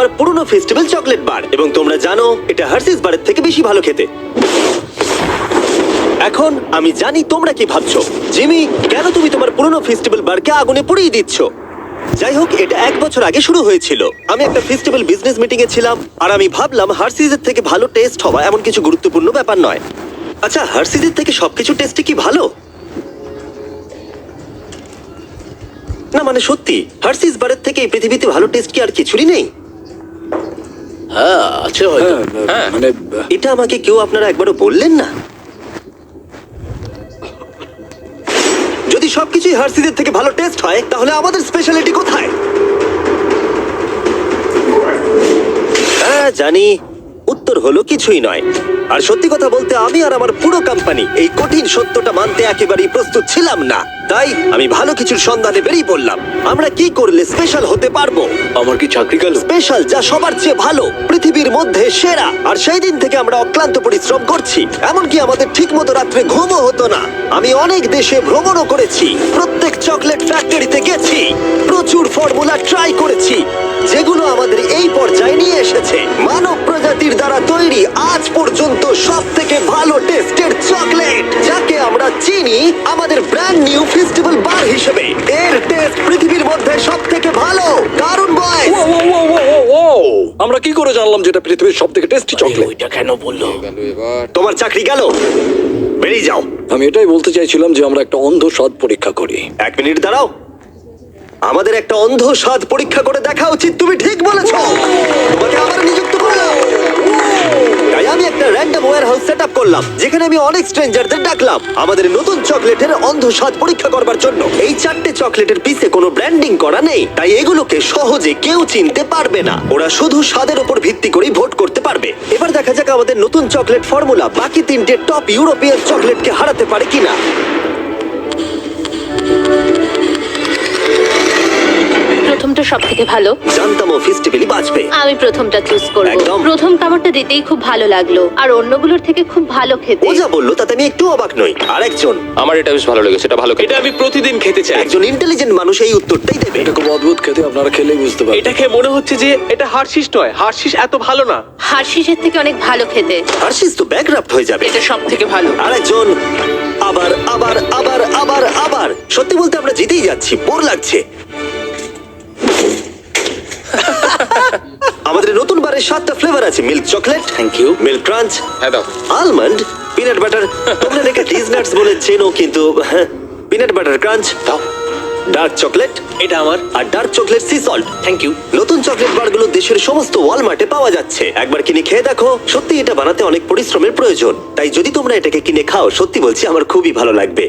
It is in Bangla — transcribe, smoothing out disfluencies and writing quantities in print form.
আর পুরনো ফেস্টিভ্যাল চকলেট বার, এবং তোমরা জানো এটা হার্সিস বারের থেকে বেশি ভালো খেতে। এখন আমি জানি তোমরা কি ভাবছো, জিমি কেন তুমি তোমার পুরনো ফেস্টিভ্যাল বারকে আগুনে পুড়িয়ে দিচ্ছ? যাই হোক, এটা 1 বছর আগে শুরু হয়েছিল। আমি একটা ফেস্টিভ্যাল বিজনেস মিটিং এ ছিলাম, আর আমি ভাবলাম হার্সিসের থেকে ভালো টেস্ট হওয়া এমন কিছু গুরুত্বপূর্ণ ব্যাপার নয়। আচ্ছা, হার্সিসের থেকে সবকিছু টেস্টে কি ভালো? না মানে সত্যি, হার্সিস বারের থেকে এই পৃথিবীতে ভালো টেস্ট কি আর কিছুরই নেই? হ্যাঁ আছে হয়তো। হ্যাঁ, মানে এটা আমাকে কেউ আপনারা একবারও বললেন না? যদি সবকিছুই হার্সিসের থেকে ভালো টেস্ট হয়, তাহলে আমাদের স্পেশালিটি কোথায়? হ্যাঁ জানি, উত্তর হলো কিছুই নয়। আর সত্যি কথা বলতে, আমি আর আমার পুরো কোম্পানি এই কঠিন সত্যটা মানতে একেবারেই প্রস্তুত ছিলাম না। তাই আমি ভালো কিছুর সন্ধানে বেরিয়ে পড়লাম। আমরা কি করলে স্পেশাল হতে পারবো? আমার কি চাকরি গেল? স্পেশাল যা সবার চেয়ে ভালো, পৃথিবীর মধ্যে সেরা। আর সেই দিন থেকে আমরা অক্লান্ত পরিশ্রম করছি, এমনকি আমাদের ঠিকমতো রাত্রে ঘুমও হতো না। আমি অনেক দেশে ভ্রমণও করেছি, প্রত্যেক চকলেট ফ্যাক্টরিতে গেছি, প্রচুর ফর্মুলা ট্রাই করেছি, যেগুলো আমাদের এই পর্যায়ে নিয়ে এসেছে। মানব প্রজাতির দ্বারা তৈরি আজ পর্যন্ত সব থেকে ভালো টেস্টের চকলেট, যাকে আমরা চিনি আমাদের ব্র্যান্ড নিউ ফেস্টিভ্যাল বার হিসেবে। এর টেস্ট পৃথিবীর মধ্যে সব থেকে ভালো, কারণ বয়স। আমরা কি করে জানলাম যেটা পৃথিবীর সবথেকে টেস্টি চকলেট? ওইটা কেন বললো? গেল এবার। তোমার চাকরি গেল, বেরিয়ে যাও। আমি এটাই বলতে চাইছিলাম যে আমরা একটা অন্ধ স্বাদ পরীক্ষা করি। 1 মিনিট দাঁড়াও, আমাদের একটা অন্ধ স্বাদ পরীক্ষা করে দেখা উচিত। তুমি ঠিক বলেছো, তোমাকে আবার নিযুক্ত করলাম। তাই আমি একটা র্যান্ডম ওয়্যারহাউস সেটআপ করলাম, যেখানে আমি অনেক স্ট্রেঞ্জারদের ডাকলাম আমাদের নতুন চকলেটের অন্ধ স্বাদ পরীক্ষা করবার জন্য। এই 4টে চকলেটের পিছে কোনো ব্র্যান্ডিং করা নেই, তাই এগুলোকে সহজে কেউ চিনতে পারবে না। ওরা শুধু স্বাদের উপর ভিত্তি করেই ভোট করতে পারবে। এবার দেখা যাক আমাদের নতুন চকলেট ফর্মুলা বাকি 3টে টপ ইউরোপিয়ান চকলেটকে হারাতে পারে কিনা। প্রথমটা সব থেকে ভালো। জানতাম ও ফেস্টিভ্যালই বাঁচবে। আমি প্রথমটা চুজ করব। একদম। প্রথম কামড়টা দিতেই খুব ভালো লাগলো, আর অন্যগুলোর থেকে খুব ভালো খেতে। ও যা বললো তাতে আমি একটু অবাক নই। আরেকজন, আমার এটা বেশ ভালো লেগেছে, এটা ভালো খেতে। এটা আমি প্রতিদিন খেতে চাই। একজন ইন্টেলিজেন্ট মানুষ এই উত্তরটাই দেবে। এটা খুব অদ্ভুত খেতে, আপনারা খেলেই বুঝতে পারবেন। এটা খেয়ে মনে হচ্ছে যে এটা হার্শিস নয়, হার্শিস এত ভালো না। হার্শিসের থেকে অনেক ভালো খেতে। হার্শিস তো ব্যাকরাফট হয়ে যাবে। এটা সব থেকে ভালো। আরেকজন, আবার আবার আবার আবার আবার। সত্যি বলতে আমরা জিতেই যাচ্ছি, বোর লাগছে। আমাদের নতুন বারের 7টা ফ্লেভার আছে: milk chocolate, thank you. Milk crunch, হ্যাঁ দাও। Almond, peanut butter. তোমরা এটাকে ডিজনাটস বলে চেনো, কিন্তু peanut butter crunch, dark chocolate, এটা আমার। আর dark chocolate sea salt. Thank you. নতুন চকলেট বারগুলো দেশের সমস্ত ওয়ালমার্টে পাওয়া যাচ্ছে। একবার কিনে খেয়ে দেখো, সত্যি এটা বানাতে অনেক পরিশ্রমের প্রয়োজন। তাই যদি তোমরা এটাকে কিনে খাও, সত্যি বলছি আমার খুবই ভালো লাগবে।